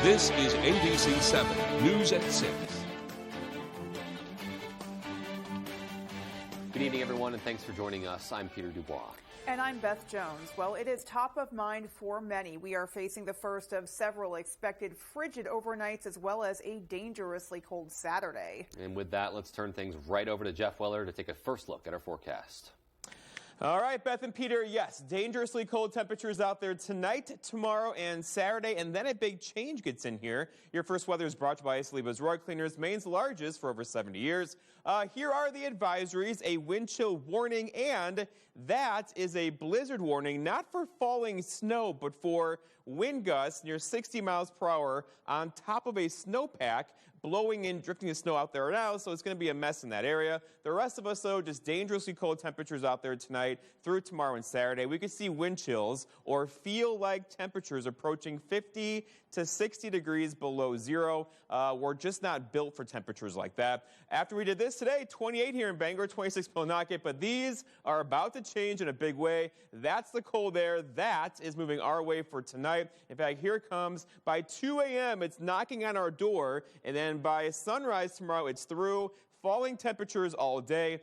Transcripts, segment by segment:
This is ABC 7 News at 6. Good evening, everyone, and thanks for joining us. I'm Peter Dubois. And I'm Beth Jones. Well, it is top of mind for many. We are facing the first of several expected frigid overnights as well as a dangerously cold Saturday. And with that, let's turn things right over to Jeff Weller to take a first look at our forecast. All right, Beth and Peter, yes, dangerously cold temperatures out there tonight, tomorrow, and Saturday, and then a big change gets in here. Your first weather is brought to you by Saliba's Rug Cleaners, Maine's largest for over 70 years. Here are the advisories, a wind chill warning, and that is a blizzard warning, not for falling snow, but for wind gusts near 60 miles per hour on top of a snowpack, blowing in, drifting the snow out there now, so it's going to be a mess in that area. The rest of us, though, just dangerously cold temperatures out there tonight through tomorrow and Saturday. We could see wind chills or feel like temperatures approaching 50 to 60 degrees below zero. We're just not built for temperatures like that. After we did this today, 28 here in Bangor, 26 Millinocket, but these are about to change in a big way. That's the cold air. That is moving our way for tonight. In fact, here it comes. By 2 a.m., it's knocking on our door, and then by sunrise tomorrow, it's through. Falling temperatures all day.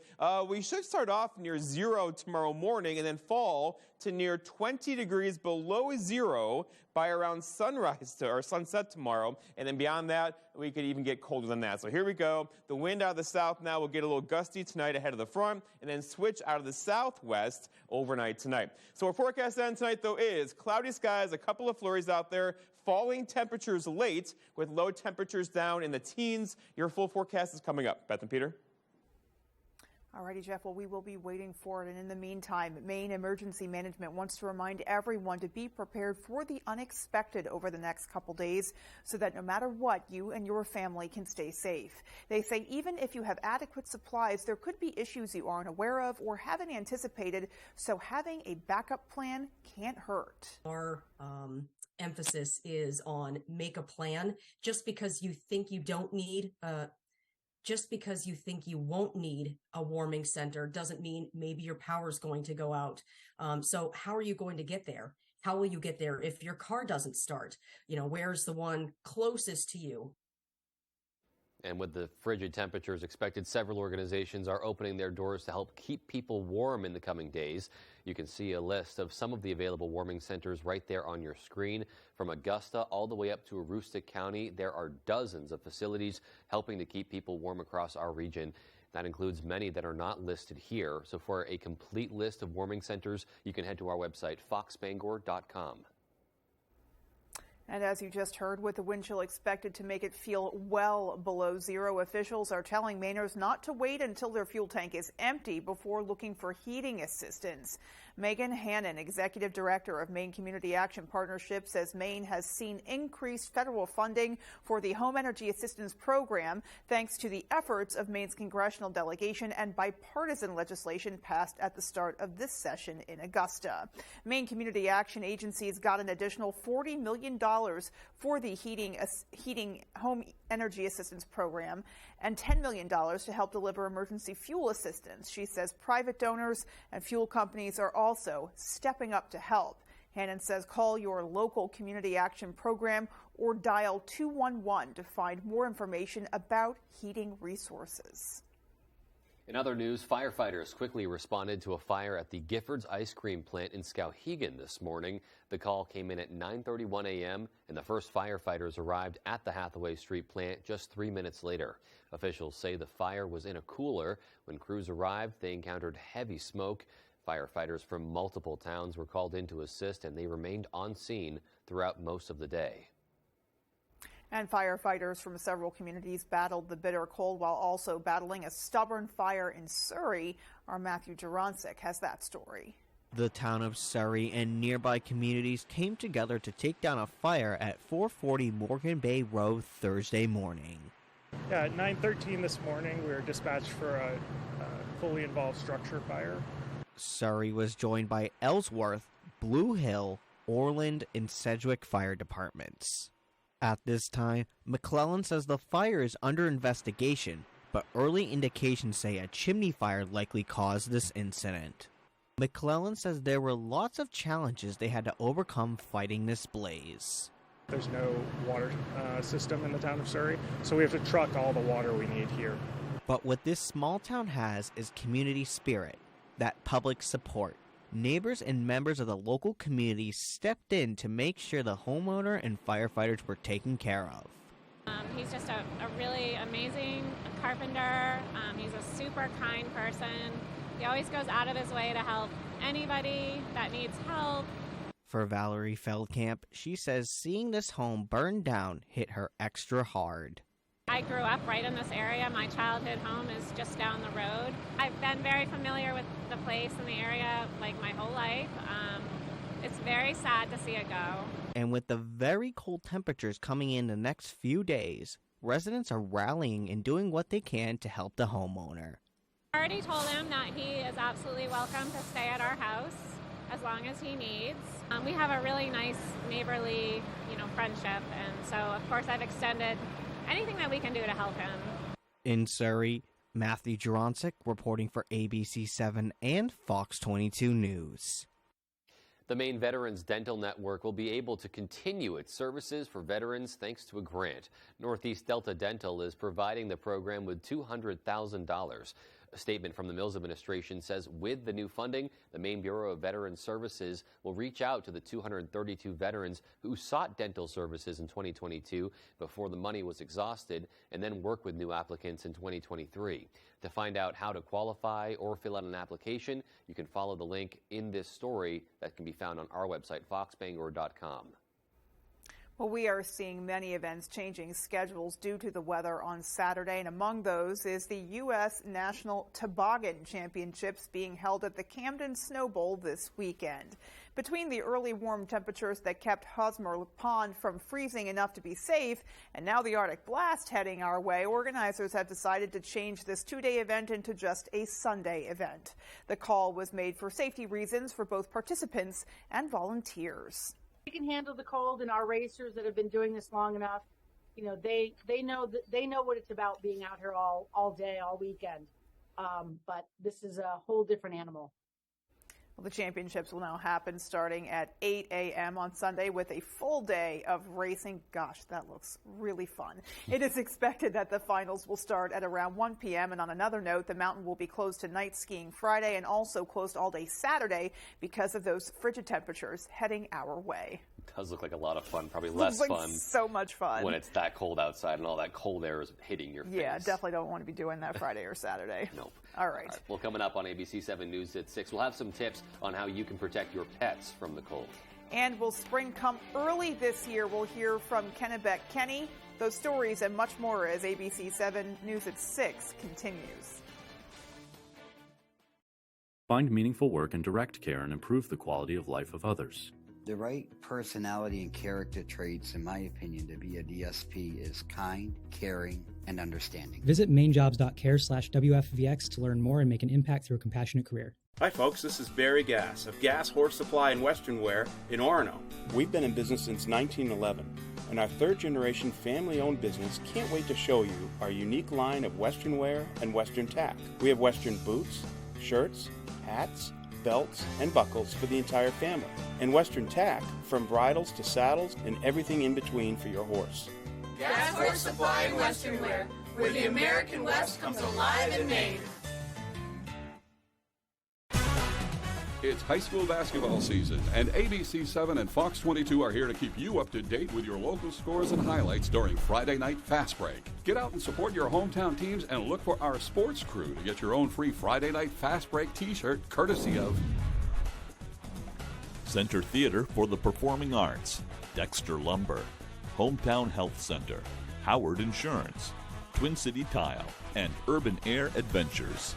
We should start off near zero tomorrow morning and then fall to near 20 degrees below zero by around sunrise or sunset tomorrow. And then beyond that, we could even get colder than that. So here we go. The wind out of the south now will get a little gusty tonight ahead of the front and then switch out of the southwest overnight tonight. So our forecast then tonight, though, is cloudy skies, a couple of flurries out there, falling temperatures late with low temperatures down in the teens. Your full forecast is coming up. Beth and Peter. All righty, Jeff. Well, we will be waiting for it. And in the meantime, Maine Emergency Management wants to remind everyone to be prepared for the unexpected over the next couple days so that no matter what, you and your family can stay safe. They say even if you have adequate supplies, there could be issues you aren't aware of or haven't anticipated. So having a backup plan can't hurt. Our emphasis is on make a plan. Just because you think you don't need just because you think you won't need a warming center doesn't mean maybe your power is going to go out. So how are you going to get there? How will you get there if your car doesn't start? You know, where's the one closest to you? And with the frigid temperatures expected, several organizations are opening their doors to help keep people warm in the coming days. You can see a list of some of the available warming centers right there on your screen. From Augusta all the way up to Aroostook County, there are dozens of facilities helping to keep people warm across our region. That includes many that are not listed here. So for a complete list of warming centers, you can head to our website, foxbangor.com. And as you just heard, with the wind chill expected to make it feel well below zero, officials are telling Mainers not to wait until their fuel tank is empty before looking for heating assistance. Megan Hannon, Executive Director of Maine Community Action Partnership, says Maine has seen increased federal funding for the Home Energy Assistance Program thanks to the efforts of Maine's congressional delegation and bipartisan legislation passed at the start of this session in Augusta. Maine Community Action agencies got an additional $40 million for the heating Home Energy Assistance Program and $10 million to help deliver emergency fuel assistance. She says private donors and fuel companies are also stepping up to help. Hannon says call your local community action program or dial 211 to find more information about heating resources. In other news, firefighters quickly responded to a fire at the Giffords ice cream plant in Skowhegan this morning. The call came in at 9:31 a.m., and the first firefighters arrived at the Hathaway Street plant just 3 minutes later. Officials say the fire was in a cooler. When crews arrived, they encountered heavy smoke. Firefighters from multiple towns were called in to assist, and they remained on scene throughout most of the day. And firefighters from several communities battled the bitter cold while also battling a stubborn fire in Surrey. Our Matthew Jurancic has that story. The town of Surrey and nearby communities came together to take down a fire at 440 Morgan Bay Road Thursday morning. Yeah, at 9:13 this morning, we were dispatched for a fully involved structure fire. Surrey was joined by Ellsworth, Blue Hill, Orland, and Sedgwick fire departments. At this time, McClellan says the fire is under investigation, but early indications say a chimney fire likely caused this incident. McClellan says there were lots of challenges they had to overcome fighting this blaze. There's no water system in the town of Surrey, so we have to truck all the water we need here. But what this small town has is community spirit, that public support. Neighbors and members of the local community stepped in to make sure the homeowner and firefighters were taken care of. He's just a really amazing carpenter. He's a super kind person. He always goes out of his way to help anybody that needs help. For Valerie Feldkamp, she says seeing this home burn down hit her extra hard. I grew up right in this area. My childhood home is just down the road. I've been very familiar with the place and the area like my whole life. It's very sad to see it go. And with the very cold temperatures coming in the next few days, residents are rallying and doing what they can to help the homeowner. I already told him that he is absolutely welcome to stay at our house as long as he needs. We have a really nice neighborly, friendship, and so of course I've extended anything that we can do to help him. In Surrey, Matthew Juronsik reporting for ABC7 and Fox 22 News. The Maine Veterans Dental Network will be able to continue its services for veterans thanks to a grant. Northeast Delta Dental is providing the program with $200,000. A statement from the Mills administration says with the new funding, the Maine Bureau of Veterans Services will reach out to the 232 veterans who sought dental services in 2022 before the money was exhausted and then work with new applicants in 2023. To find out how to qualify or fill out an application, you can follow the link in this story that can be found on our website, foxbangor.com. Well, we are seeing many events changing schedules due to the weather on Saturday, and among those is the U.S. National Toboggan Championships being held at the Camden Snow Bowl this weekend. Between the early warm temperatures that kept Hosmer Pond from freezing enough to be safe, and now the Arctic blast heading our way, organizers have decided to change this two-day event into just a Sunday event. The call was made for safety reasons for both participants and volunteers. We can handle the cold, and our racers that have been doing this long enough, they know what it's about being out here all day, all weekend. But this is a whole different animal. Well, the championships will now happen starting at 8 a.m. on Sunday with a full day of racing. Gosh, that looks really fun. It is expected that the finals will start at around 1 p.m. And on another note, the mountain will be closed to night skiing Friday and also closed all day Saturday because of those frigid temperatures heading our way. It does look like a lot of fun, probably less fun. So much fun. When it's that cold outside and all that cold air is hitting your face. Yeah, definitely don't want to be doing that Friday or Saturday. Nope. All right. Well, coming up on ABC7 News at 6, we'll have some tips on how you can protect your pets from the cold. And will spring come early this year? We'll hear from Kennebec Kenny. Those stories and much more as ABC7 News at 6 continues. Find meaningful work in direct care and improve the quality of life of others. The right personality and character traits, in my opinion, to be a DSP is kind, caring, and understanding. Visit mainjobs.care/WFVX to learn more and make an impact through a compassionate career. Hi folks, this is Barry Gass of Gass Horse Supply and Western Wear in Orono. We've been in business since 1911, and our third-generation family-owned business can't wait to show you our unique line of Western wear and Western tack. We have Western boots, shirts, hats, belts, and buckles for the entire family, and Western tack from bridles to saddles and everything in between for your horse. Gass Horse Supply and Western Wear, where the American West comes alive in Maine. It's high school basketball season, and ABC7 and Fox 22 are here to keep you up to date with your local scores and highlights during Friday Night Fast Break. Get out and support your hometown teams and look for our sports crew to get your own free Friday Night Fast Break t-shirt courtesy of Center Theater for the Performing Arts, Dexter Lumber, Hometown Health Center, Howard Insurance, Twin City Tile, and Urban Air Adventures.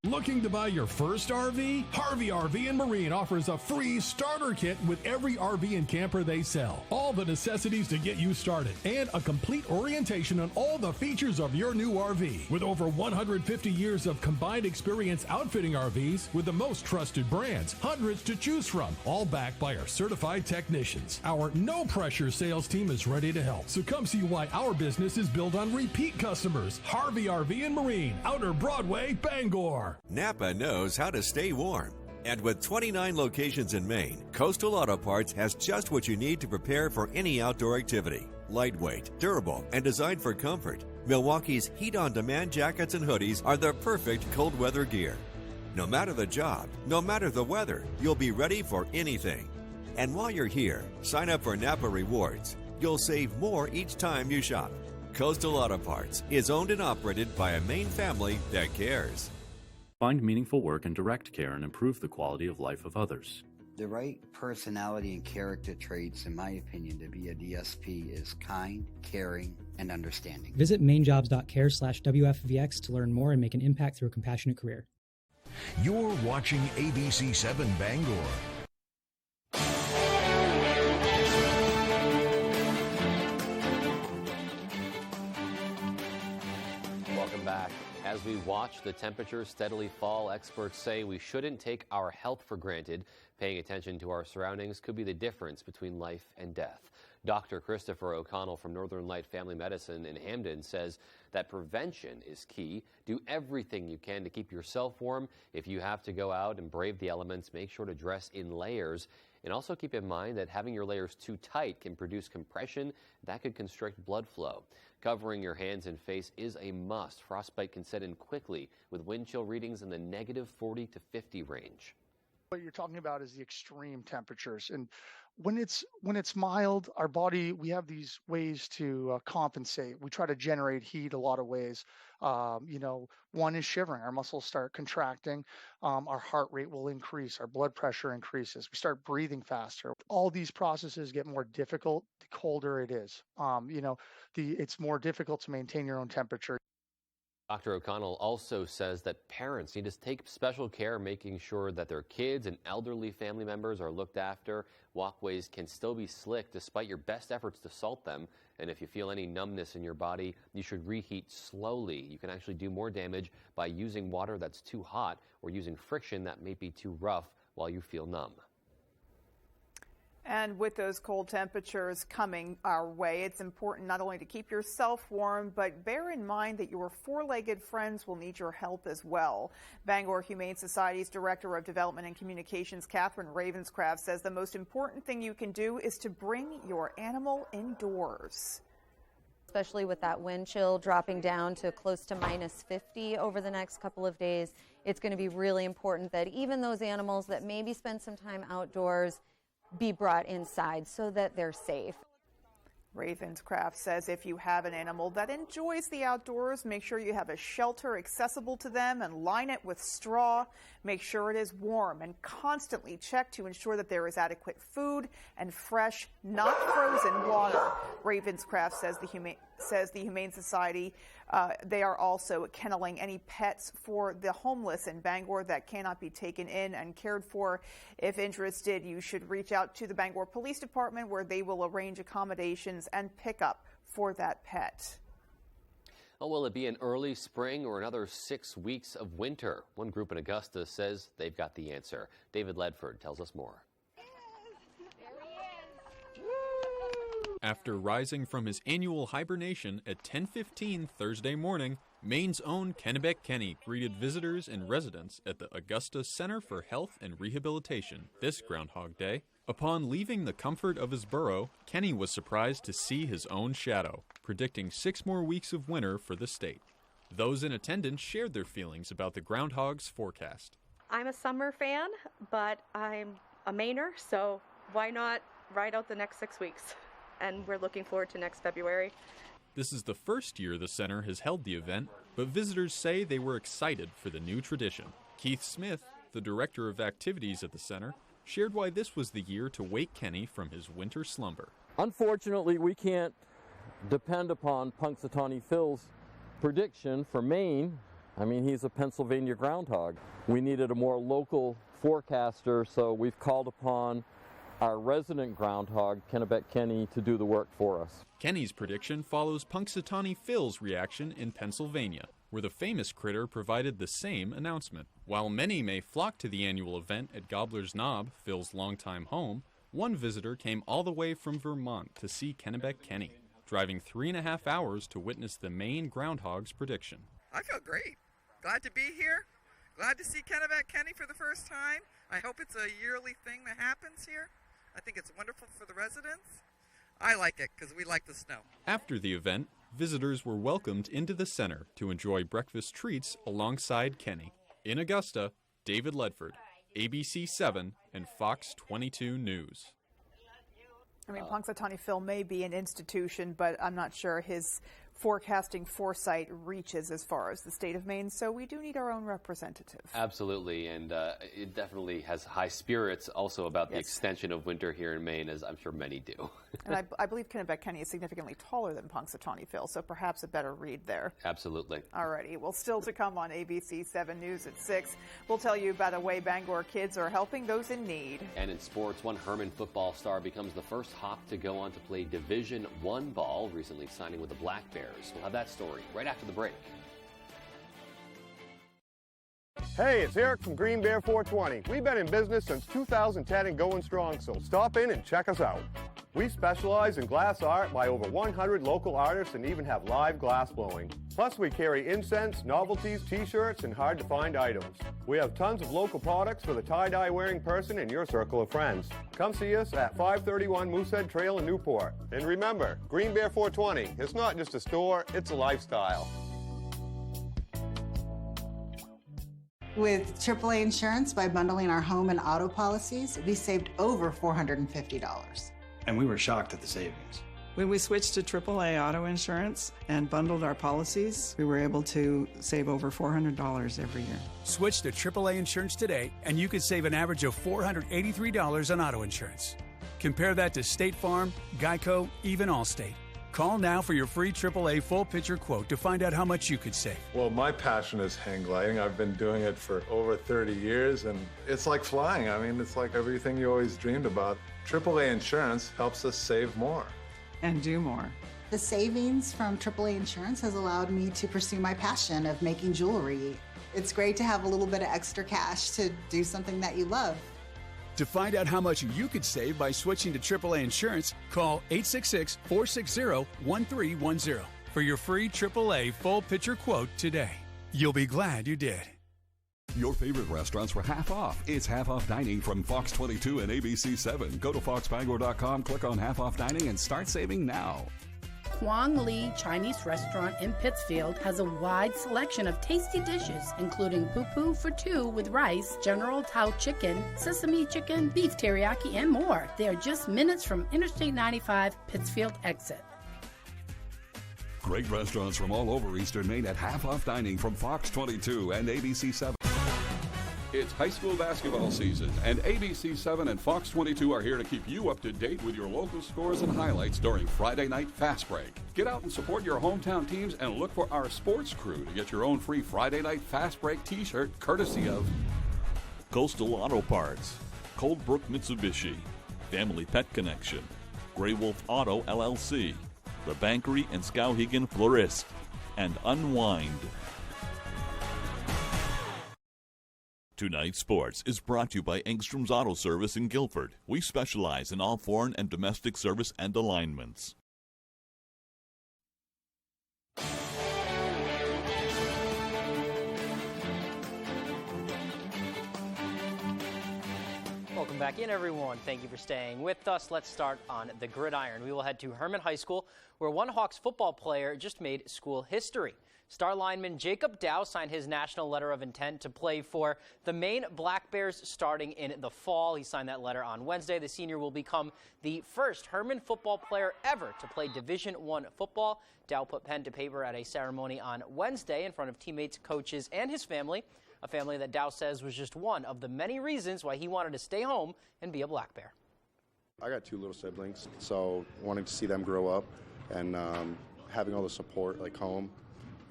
Looking to buy your first RV? Harvey RV and Marine offers a free starter kit with every RV and camper they sell. All the necessities to get you started and a complete orientation on all the features of your new RV. With over 150 years of combined experience outfitting RVs with the most trusted brands, hundreds to choose from, all backed by our certified technicians. Our no-pressure sales team is ready to help. So come see why our business is built on repeat customers. Harvey RV and Marine, Outer Broadway, Bangor. Napa knows how to stay warm, And with 29 locations in Maine, Coastal Auto Parts has just what you need to prepare for any outdoor activity. Lightweight, durable, and designed for comfort, Milwaukee's heat-on-demand jackets and hoodies are the perfect cold weather gear. No matter the job, no matter the weather, you'll be ready for anything. And while you're here, sign up for Napa Rewards. You'll save more each time you shop. Coastal Auto Parts is owned and operated by a Maine family that cares. Find meaningful work and direct care and improve the quality of life of others. The right personality and character traits, in my opinion, to be a DSP is kind, caring, and understanding. Visit mainjobs.care/WFVX to learn more and make an impact through a compassionate career. You're watching ABC 7 Bangor. Welcome back. As we watch the temperatures steadily fall, experts say we shouldn't take our health for granted. Paying attention to our surroundings could be the difference between life and death. Dr. Christopher O'Connell from Northern Light Family Medicine in Hamden says that prevention is key. Do everything you can to keep yourself warm. If you have to go out and brave the elements, make sure to dress in layers. And also keep in mind that having your layers too tight can produce compression that could constrict blood flow. Covering your hands and face is a must. Frostbite can set in quickly with wind chill readings in the negative 40 to 50 range. What you're talking about is the extreme temperatures. And when it's mild, our body, we have these ways to compensate. We try to generate heat a lot of ways. One is shivering. Our muscles start contracting. Our heart rate will increase. Our blood pressure increases. We start breathing faster. All these processes get more difficult the colder it is. It's more difficult to maintain your own temperature. Dr. O'Connell also says that parents need to take special care making sure that their kids and elderly family members are looked after. Walkways can still be slick despite your best efforts to salt them. And if you feel any numbness in your body, you should reheat slowly. You can actually do more damage by using water that's too hot or using friction that may be too rough while you feel numb. And with those cold temperatures coming our way, it's important not only to keep yourself warm, but bear in mind that your four-legged friends will need your help as well. Bangor Humane Society's Director of Development and Communications, Catherine Ravenscraft, says the most important thing you can do is to bring your animal indoors. Especially with that wind chill dropping down to close to minus 50 over the next couple of days, it's going to be really important that even those animals that maybe spend some time outdoors be brought inside so that they're safe. Ravenscraft says if you have an animal that enjoys the outdoors, make sure you have a shelter accessible to them and line it with straw. Make sure it is warm and constantly check to ensure that there is adequate food and fresh, not frozen water. Ravenscraft says the Humane Society, they are also kenneling any pets for the homeless in Bangor that cannot be taken in and cared for. If interested, you should reach out to the Bangor Police Department where they will arrange accommodations and pickup for that pet. Oh, will it be an early spring or another 6 weeks of winter? One group in Augusta says they've got the answer. David Ledford tells us more. After rising from his annual hibernation at 10:15 Thursday morning, Maine's own Kennebec Kenny greeted visitors and residents at the Augusta Center for Health and Rehabilitation this Groundhog Day. Upon leaving the comfort of his burrow, Kenny was surprised to see his own shadow, predicting 6 more weeks of winter for the state. Those in attendance shared their feelings about the groundhog's forecast. I'm a summer fan, but I'm a Mainer, so why not ride out the next 6 weeks? And we're looking forward to next February. This is the first year the center has held the event, but visitors say they were excited for the new tradition. Keith Smith, the director of activities at the center, shared why this was the year to wake Kenny from his winter slumber. Unfortunately, we can't depend upon Punxsutawney Phil's prediction for Maine. I mean, he's a Pennsylvania groundhog. We needed a more local forecaster, so we've called upon our resident groundhog, Kennebec Kenny, to do the work for us. Kenny's prediction follows Punxsutawney Phil's reaction in Pennsylvania, where the famous critter provided the same announcement. While many may flock to the annual event at Gobbler's Knob, Phil's longtime home, one visitor came all the way from Vermont to see Kennebec Kenny, driving 3.5 hours to witness the Maine groundhog's prediction. I feel great. Glad to be here. Glad to see Kenny for the first time. I hope it's a yearly thing that happens here. I think it's wonderful for the residents. I like it because we like the snow. After the event, visitors were welcomed into the center to enjoy breakfast treats alongside Kenny. In Augusta, David Ledford, ABC 7 and Fox 22 News. I mean, Punxsutawney Phil may be an institution, but I'm not sure his forecasting foresight reaches as far as the state of Maine, so we do need our own representative. Absolutely, and it definitely has high spirits also about the extension of winter here in Maine, as I'm sure many do. And I believe Kennebec Kenny is significantly taller than Punxsutawney Phil, so perhaps a better read there. Absolutely. Alrighty, well, still to come on ABC 7 News at 6. We'll tell you about a way Bangor kids are helping those in need. And in sports, one Herman football star becomes the first Hawk to go on to play Division I ball, recently signing with the Black Bears. We'll have that story right after the break. Hey, it's Eric from Green Bear 420. We've been in business since 2010 and going strong, so stop in and check us out. We specialize in glass art by over 100 local artists and even have live glass blowing. Plus, we carry incense, novelties, t-shirts, and hard-to-find items. We have tons of local products for the tie-dye wearing person in your circle of friends. Come see us at 531 Moosehead Trail in Newport. And remember, Green Bear 420, it's not just a store, it's a lifestyle. With AAA Insurance, by bundling our home and auto policies, we saved over $450. And we were shocked at the savings. When we switched to AAA auto insurance and bundled our policies, we were able to save over $400 every year. Switch to AAA insurance today, and you could save an average of $483 on auto insurance. Compare that to State Farm, Geico, even Allstate. Call now for your free AAA full picture quote to find out how much you could save. Well, my passion is hang gliding. I've been doing it for over 30 years, and it's like flying. I mean, it's like everything you always dreamed about. AAA insurance helps us save more. And do more. The savings from AAA Insurance has allowed me to pursue my passion of making jewelry. It's great to have a little bit of extra cash to do something that you love. To find out how much you could save by switching to AAA insurance, call 866-460-1310 for your free AAA full picture quote today. You'll be glad you did. Your favorite restaurants were half off. It's half off dining from Fox 22 and ABC 7. Go to foxbangor.com, click on half off dining, and start saving now. Huang Li Chinese Restaurant in Pittsfield has a wide selection of tasty dishes, including poo-poo for two with rice, General Tao chicken, sesame chicken, beef teriyaki, and more. They are just minutes from Interstate 95 Pittsfield exit. Great restaurants from all over Eastern Maine at half off dining from Fox 22 and ABC 7. It's high school basketball season, and ABC 7 and Fox 22 are here to keep you up to date with your local scores and highlights during Friday Night Fast Break. Get out and support your hometown teams and look for our sports crew to get your own free Friday Night Fast Break t-shirt courtesy of Coastal Auto Parts, Coldbrook Mitsubishi, Family Pet Connection, Grey Wolf Auto LLC, The Bankery and Skowhegan Florist, and Unwind. Tonight's Sports is brought to you by Engstrom's Auto Service in Guilford. We specialize in all foreign and domestic service and alignments. Welcome back in, everyone. Thank you for staying with us. Let's start on the gridiron. We will head to Herman High School, where one Hawks football player just made school history. Star lineman Jacob Dow signed his national letter of intent to play for the Maine Black Bears starting in the fall. He signed that letter on Wednesday. The senior will become the first Herman football player ever to play Division I football. Dow put pen to paper at a ceremony on Wednesday in front of teammates, coaches, and his family, a family that Dow says was just one of the many reasons why he wanted to stay home and be a Black Bear. I got two little siblings, so wanting to see them grow up and having all the support like home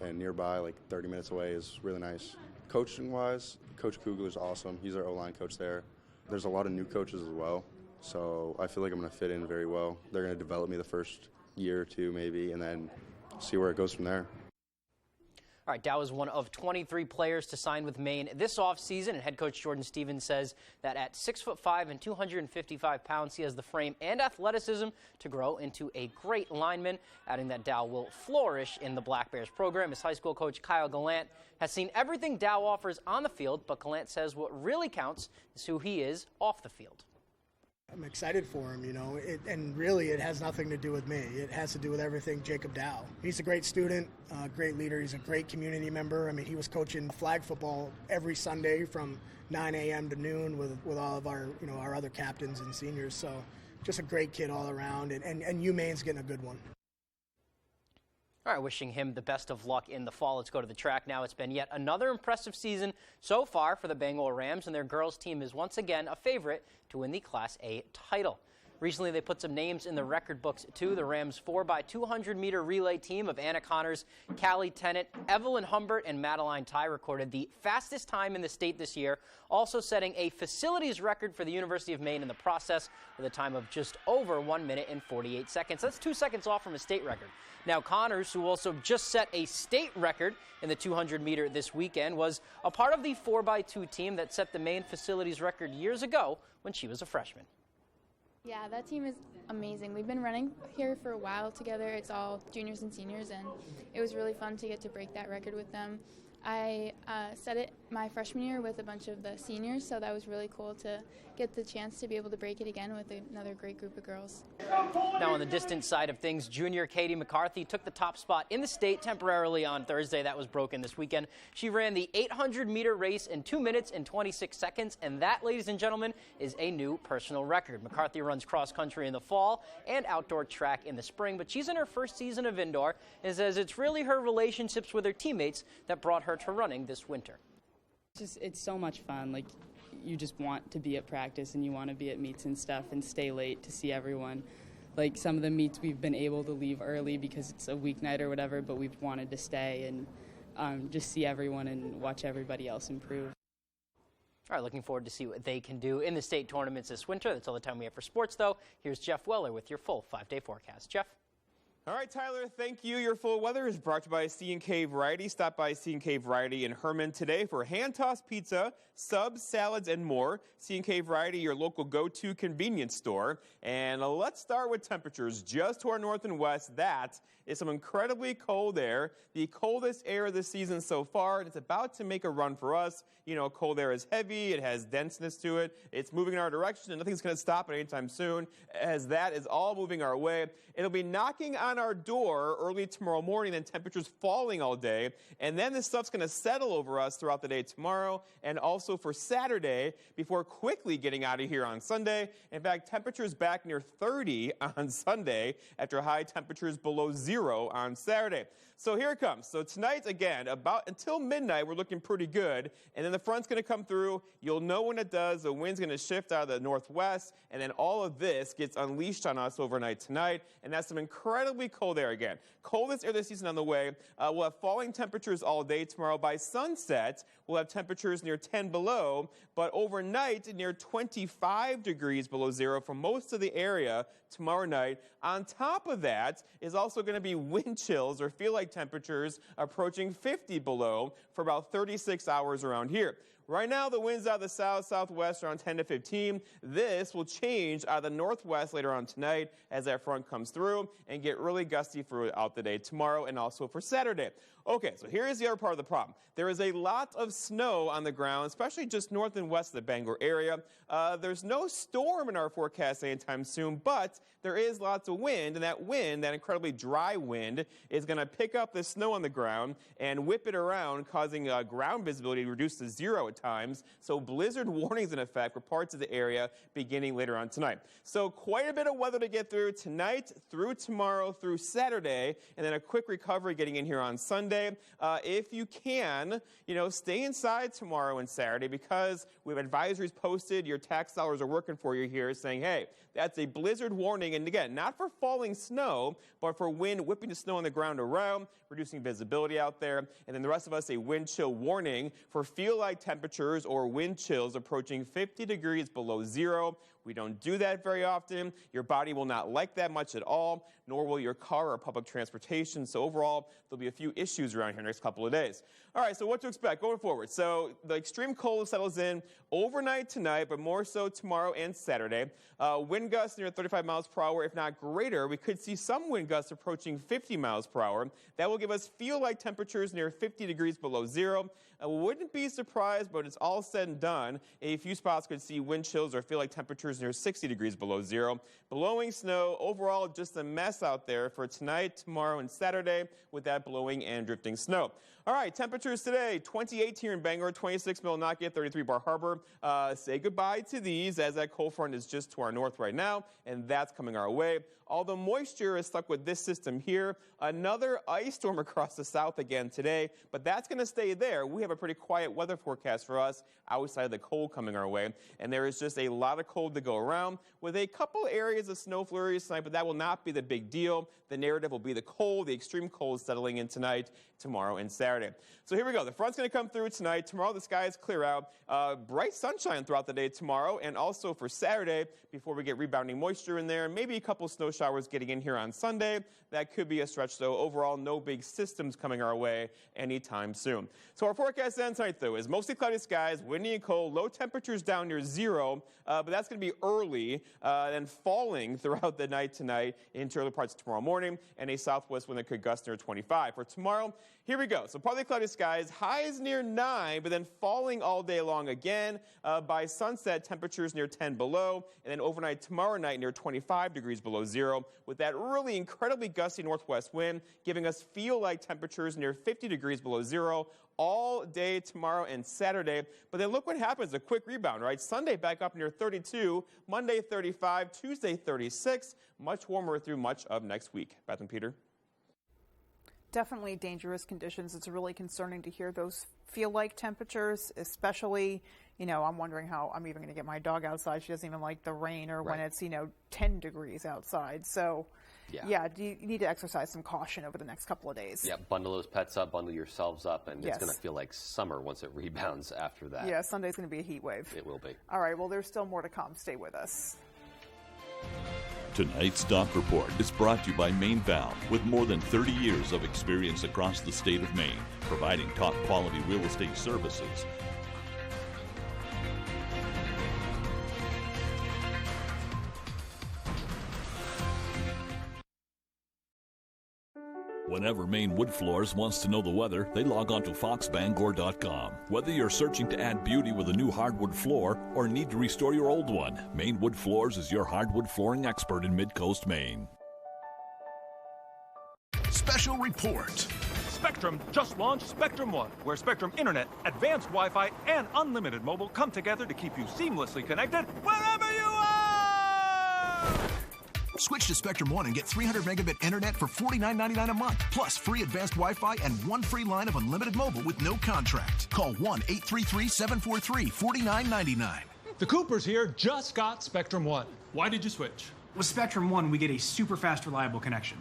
and nearby, like 30 minutes away, is really nice. Coaching-wise, Coach Kugler's awesome. He's our O-line coach there. There's a lot of new coaches as well, so I feel like I'm going to fit in very well. They're going to develop me the first year or two maybe, and then see where it goes from there. All right, Dow is one of 23 players to sign with Maine this offseason, and head coach Jordan Stevens says that at 6'5" and 255 pounds, he has the frame and athleticism to grow into a great lineman, adding that Dow will flourish in the Black Bears program. His high school coach Kyle Gallant has seen everything Dow offers on the field, but Gallant says what really counts is who he is off the field. I'm excited for him, and really it has nothing to do with me. It has to do with everything Jacob Dow. He's a great student, great leader. He's a great community member. I mean, he was coaching flag football every Sunday from 9 a.m. to noon with all of our, our other captains and seniors. So just a great kid all around, and UMaine's getting a good one. All right, wishing him the best of luck in the fall. Let's go to the track now. It's been yet another impressive season so far for the Bangor Rams, and their girls team is once again a favorite to win the Class A title. Recently, they put some names in the record books, too. The Rams' 4x200-meter relay team of Anna Connors, Callie Tennant, Evelyn Humbert, and Madeline Ty recorded the fastest time in the state this year, also setting a facilities record for the University of Maine in the process with a time of just over 1 minute and 48 seconds. That's 2 seconds off from a state record. Now, Connors, who also just set a state record in the 200-meter this weekend, was a part of the 4x2 team that set the Maine facilities record years ago when she was a freshman. Yeah, that team is amazing. We've been running here for a while together. It's all juniors and seniors, and it was really fun to get to break that record with them. I set it my freshman year with a bunch of the seniors, so that was really cool to get the chance to be able to break it again with another great group of girls. Now on the distance side of things, junior Katie McCarthy took the top spot in the state temporarily on Thursday. That was broken this weekend. She ran the 800-meter race in 2 minutes and 26 seconds, and that, ladies and gentlemen, is a new personal record. McCarthy runs cross-country in the fall and outdoor track in the spring, but she's in her first season of indoor and says it's really her relationships with her teammates that brought her to running this winter. It's so much fun. Like, you just want to be at practice and you want to be at meets and stuff and stay late to see everyone. Like, some of the meets we've been able to leave early because it's a weeknight or whatever, but we've wanted to stay and just see everyone and watch everybody else improve. All right, looking forward to see what they can do in the state tournaments this winter. That's all the time we have for sports, though. Here's Jeff Weller with your full 5-day forecast. Jeff? All right, Tyler, thank you. Your full weather is brought to you by C&K Variety. Stop by C&K Variety in Herman today for hand-tossed pizza, subs, salads, and more. C&K Variety, your local go-to convenience store. And let's start with temperatures just to our north and west. That is some incredibly cold air, the coldest air of the season so far, and it's about to make a run for us. Cold air is heavy, it has denseness to it, it's moving in our direction, and nothing's going to stop it anytime soon, as that is all moving our way. It'll be knocking on our door early tomorrow morning, and temperatures falling all day, and then this stuff's going to settle over us throughout the day tomorrow, and also for Saturday, before quickly getting out of here on Sunday. In fact, temperatures back near 30 on Sunday after high temperatures below 0 on Saturday. So here it comes. So tonight, again, about until midnight, we're looking pretty good. And then the front's going to come through. You'll know when it does. The wind's going to shift out of the northwest. And then all of this gets unleashed on us overnight tonight. And that's some incredibly cold air again. Coldest air this season on the way. We'll have falling temperatures all day tomorrow. By sunset, we'll have temperatures near 10 below. But overnight, near 25 degrees below 0 for most of the area tomorrow night. On top of that is also going to be wind chills or feel-like temperatures approaching 50 below for about 36 hours around here. Right now, the winds out of the south-southwest are around 10 to 15. This will change out of the northwest later on tonight as that front comes through and get really gusty throughout the day tomorrow and also for Saturday. Okay, so here is the other part of the problem. There is a lot of snow on the ground, especially just north and west of the Bangor area. There's no storm in our forecast anytime soon, but there is lots of wind, and that wind, that incredibly dry wind, is going to pick up the snow on the ground and whip it around, causing ground visibility to reduce to 0 at times. So blizzard warnings in effect for parts of the area beginning later on tonight. So quite a bit of weather to get through tonight, through tomorrow, through Saturday, and then a quick recovery getting in here on Sunday. If you can, stay inside tomorrow and Saturday because we have advisories posted. Your tax dollars are working for you here saying, hey, that's a blizzard warning. And again, not for falling snow, but for wind whipping the snow on the ground around, reducing visibility out there. And then the rest of us, a wind chill warning for feel-like temperatures or wind chills approaching 50 degrees below 0. We don't do that very often. Your body will not like that much at all, nor will your car or public transportation. So overall, there'll be a few issues around here next couple of days. All right, so what to expect going forward. So the extreme cold settles in overnight tonight, but more so tomorrow and Saturday. Wind gusts near 35 miles per hour, if not greater. We could see some wind gusts approaching 50 miles per hour. That will give us feel-like temperatures near 50 degrees below zero. Wouldn't be surprised, but it's all said and done. A few spots could see wind chills or feel like temperatures near 60 degrees below zero. Blowing snow, overall just a mess out there for tonight, tomorrow, and Saturday with that blowing and drifting snow. All right, temperatures today, 28 here in Bangor, 26 Millinocket, 33 Bar Harbor. Say goodbye to these as that cold front is just to our north right now, and that's coming our way. All the moisture is stuck with this system here. Another ice storm across the south again today, but that's going to stay there. We have a pretty quiet weather forecast for us outside of the cold coming our way, and there is just a lot of cold to go around with a couple areas of snow flurries tonight, but that will not be the big deal. The narrative will be the cold, the extreme cold settling in tonight, tomorrow, and Saturday. So here we go. The front's going to come through tonight. Tomorrow the skies clear out. Bright sunshine throughout the day tomorrow and also for Saturday before we get rebounding moisture in there. Maybe a couple snow showers getting in here on Sunday. That could be a stretch, though. Overall, no big systems coming our way anytime soon. So our forecast then tonight, though, is mostly cloudy skies, windy and cold, low temperatures down near zero, but that's going to be early and falling throughout the night tonight into early parts of tomorrow morning, and a southwest wind that could gust near 25. For tomorrow, here we go. So partly cloudy skies, highs near 9, but then falling all day long again. By sunset, temperatures near 10 below, and then overnight tomorrow night near 25 degrees below zero, with that really incredibly gusty northwest wind giving us feel-like temperatures near 50 degrees below zero all day tomorrow and Saturday. But then look what happens, a quick rebound, right? Sunday back up near 32, Monday 35, Tuesday 36, much warmer through much of next week. Beth and Peter. Definitely dangerous conditions. It's really concerning to hear those feel-like temperatures, especially, I'm wondering how I'm even going to get my dog outside. She doesn't even like the rain or when it's, 10 degrees outside. So, yeah, you need to exercise some caution over the next couple of days. Yeah, bundle those pets up, bundle yourselves up, and it's going to feel like summer once it rebounds after that. Yeah, Sunday's going to be a heat wave. It will be. All right, well, there's still more to come. Stay with us. Tonight's Stock Report is brought to you by Maine Valve, with more than 30 years of experience across the state of Maine, providing top quality real estate services. Whenever Maine Wood Floors wants to know the weather, they log on to foxbangor.com. Whether you're searching to add beauty with a new hardwood floor or need to restore your old one, Maine Wood Floors is your hardwood flooring expert in Mid-Coast Maine. Special report. Spectrum just launched Spectrum One, where Spectrum Internet, advanced Wi-Fi, and unlimited mobile come together to keep you seamlessly connected wherever you are! Switch to Spectrum One and get 300 megabit internet for $49.99 a month, plus free advanced Wi-Fi and one free line of unlimited mobile with no contract. Call 1-833-743-4999. The Coopers here just got Spectrum One. Why did you switch? With Spectrum One, we get a super fast, reliable connection.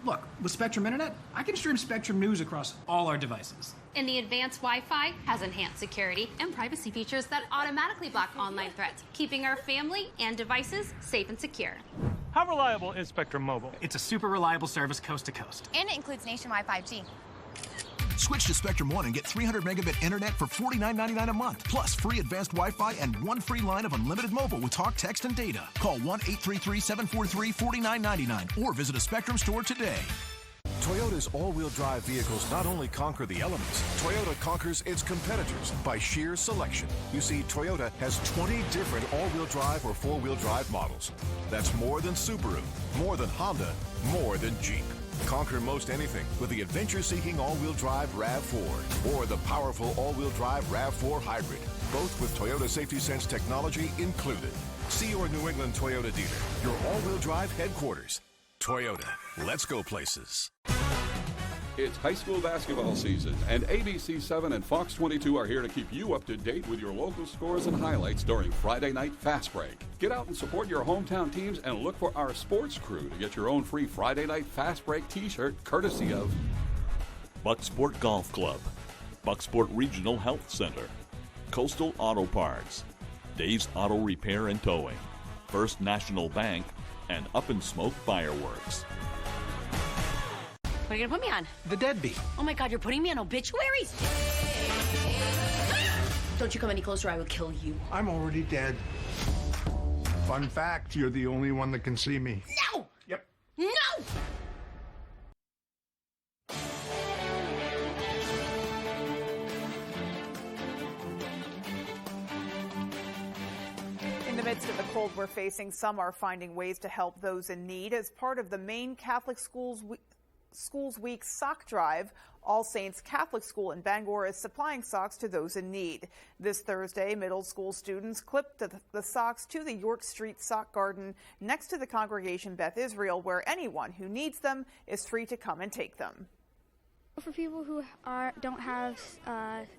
Look, with Spectrum Internet, I can stream Spectrum News across all our devices. And the advanced Wi-Fi has enhanced security and privacy features that automatically block online threats, keeping our family and devices safe and secure. How reliable is Spectrum Mobile? It's a super reliable service coast to coast. And it includes nationwide 5G. Switch to Spectrum One and get 300 megabit internet for $49.99 a month, plus free advanced Wi-Fi and one free line of unlimited mobile with talk, text, and data. Call 1-833-743-4999 or visit a Spectrum store today. Toyota's all-wheel drive vehicles not only conquer the elements, Toyota conquers its competitors by sheer selection. You see, Toyota has 20 different all-wheel drive or four-wheel drive models. That's more than Subaru, more than Honda, more than Jeep. Conquer most anything with the adventure-seeking all-wheel drive RAV4 or the powerful all-wheel drive RAV4 Hybrid, both with Toyota Safety Sense technology included. See your New England Toyota dealer, your all-wheel drive headquarters. Toyota, let's go places. It's high school basketball season, and ABC7 and Fox 22 are here to keep you up to date with your local scores and highlights during Friday Night Fast Break. Get out and support your hometown teams and look for our sports crew to get your own free Friday Night Fast Break t-shirt courtesy of Bucksport Golf Club, Bucksport Regional Health Center, Coastal Auto Parts, Dave's Auto Repair and Towing, First National Bank, and Up in Smoke Fireworks. What are you gonna put me on? The deadbeat. Oh my God, you're putting me on obituaries? Don't you come any closer, I will kill you. I'm already dead. Fun fact, you're the only one that can see me. No! Yep. No! In the midst of the cold we're facing, some are finding ways to help those in need. As part of the Maine Catholic Schools Week sock drive, All Saints Catholic School in Bangor is supplying socks to those in need. This Thursday, middle school students clipped the socks to the York Street Sock Garden next to the Congregation Beth Israel, where anyone who needs them is free to come and take them. For people who don't have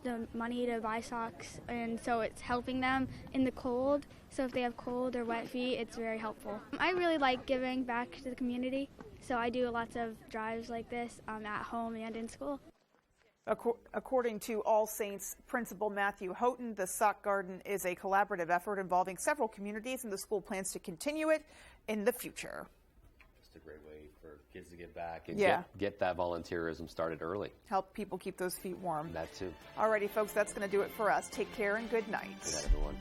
the money to buy socks, and so it's helping them in the cold. So if they have cold or wet feet, it's very helpful. I really like giving back to the community, so I do lots of drives like this at home and in school. According to All Saints Principal Matthew Houghton, the Sock Garden is a collaborative effort involving several communities, and the school plans to continue it in the future. Just a great way for kids to get back and get that volunteerism started early. Help people keep those feet warm. That too. Alrighty, folks, that's going to do it for us. Take care and good night. Good night, everyone.